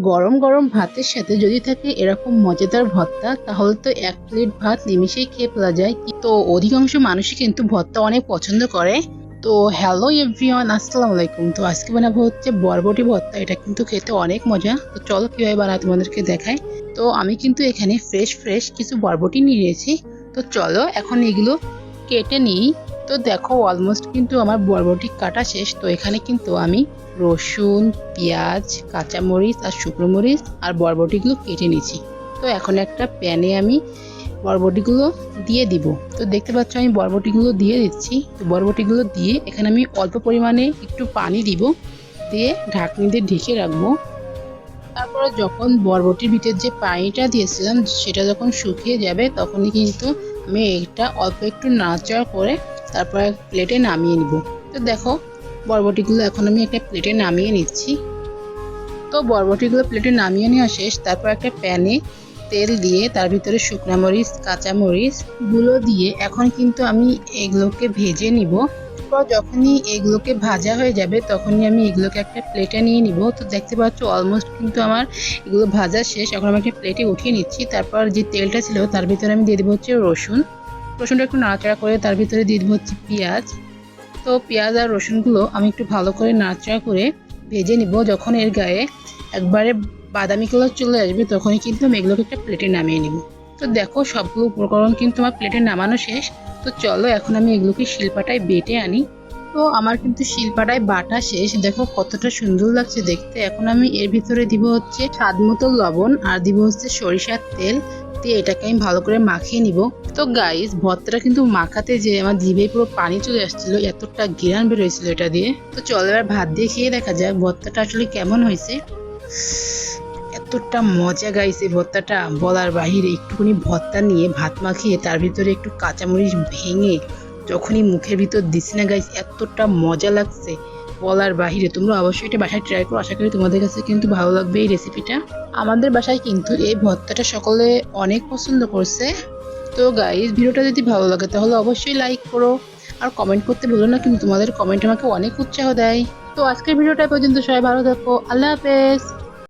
গরম গরম ভাতের সাথে যদি থাকে এরকম মজাদার ভর্তা তাহলে তো এক প্লেট ভাত নিমিশেই খেয়ে ফেলা যায়। তো অধিকাংশ মানুষই কিন্তু ভর্তা অনেক পছন্দ করে। তো হ্যালো এভরিওয়ান, আসসালামু আলাইকুম। তো আজকে বানাবো হচ্ছে বরবটি ভর্তা। এটা কিন্তু খেতে অনেক মজা। তো চলো কিভাবে বানাই তোমাদেরকে দেখাই। তো আমি কিন্তু এখানে ফ্রেশ ফ্রেশ কিছু বরবটি নিয়ে নিয়েছি। তো চলো এখন এগুলো কেটে নিই। তো দেখো অলমোস্ট কিন্তু আমার বরবটি কাটা শেষ। তো এখানে কিন্তু আমি রসুন, পেঁয়াজ, কাঁচামরিচ আর শুকনো মরিচ আর বরবটিগুলো কেটে নিয়েছি। তো এখন একটা প্যানে আমি বরবটিগুলো দিয়ে দিব। তো দেখতে পাচ্ছ আমি বরবটিগুলো দিয়ে দিচ্ছি। তো বরবটিগুলো দিয়ে এখানে আমি অল্প পরিমাণে একটু পানি দিব, দিয়ে ঢাকনি দিয়ে ঢেকে রাখবো। তারপরে যখন বরবটির ভিতর যে পানিটা দিয়েছিলাম সেটা যখন শুকিয়ে যাবে তখনই কিন্তু আমি এটা অল্প একটু নাড়াচাড়া করে তারপরে প্লেটে নামিয়ে নিব। তো দেখো বরবটিগুলো এখন আমি একটা প্লেটে নামিয়ে নিচ্ছি। তো বরবটিগুলো প্লেটে নামিয়ে নেওয়া শেষ। তারপর একটা প্যানে তেল দিয়ে তার ভিতরে শুকনো মরিচ, কাঁচামরিচ গুলো দিয়ে এখন কিন্তু আমি এগুলোকে ভেজে নিব। তারপর যখনই এগুলোকে ভাজা হয়ে যাবে তখনই আমি এগুলোকে একটা প্লেটে নিয়ে নিব। তো দেখতে পাচ্ছ অলমোস্ট কিন্তু আমার এগুলো ভাজা শেষ। এখন আমি একটা প্লেটে উঠিয়ে নিচ্ছি। তারপর যে তেলটা ছিল তার ভিতরে আমি দিয়ে দেবো হচ্ছে রসুনটা একটু নাড়াচাড়া করে তার ভিতরে দিয়ে দেবো হচ্ছে পেঁয়াজ। তো পেঁয়াজ আর রসুনগুলো আমি একটু ভালো করে নাড়াচাড়া করে ভেজে নিব। যখন এর গায়ে একবারে বাদামি কালার চলে আসবে তখনই কিন্তু আমি এগুলোকে একটা প্লেটে নামিয়ে নিব। তো দেখো সবগুলো উপকরণ কিন্তু আমার প্লেটে নামানো শেষ। তো চলো এখন আমি এগুলোকে শিলপাটায় বেটে আনি। তো আমার কিন্তু শিলপাটায় বাটা শেষ। দেখো কতটা সুন্দর লাগছে দেখতে। এখন আমি এর ভিতরে দিব হচ্ছে স্বাদ মতো লবণ আর দিব হচ্ছে সরিষার তেল দিয়ে এটাকে আমি ভালো করে মাখিয়ে নিব। তো গাইস ভর্তাটা কিন্তু মাখাতে যে আমার জিভে পুরো পানি চলে আসছিল, এতটা ঘ্রাণ বের হয়েছিল এটা দিয়ে। তো চলো এবার ভাত দিয়ে খেয়ে দেখা যাক ভর্তাটা আসলে কেমন হয়েছে। এতটা মজা গাইস এই ভর্তাটা বলার বাহিরে। একটুখানি ভর্তা নিয়ে ভাত মাখিয়ে তার ভিতরে একটু কাঁচামরিচ ভেঙে যখনই মুখের ভিতর দিছি না গাইস, এতটা মজা লাগছে বলার বাহিরে। তোমরা অবশ্যই এটা বাসায় ট্রাই করো। আশা করি তোমাদের কাছে কিন্তু ভালো লাগবে এই রেসিপিটা। আমাদের বাসায় কিন্তু এই ভর্তাটা সকলে অনেক পছন্দ করছে। তো গাইস ভিডিওটা যদি ভালো লাগে তাহলে অবশ্যই লাইক করো আর কমেন্ট করতে ভুলো না, কিন্তু তোমাদের কমেন্ট আমাকে অনেক উৎসাহ দেয়। তো আজকের ভিডিওটা পর্যন্ত, সবাই ভালো থাকো, আল্লাহ হাফেজ।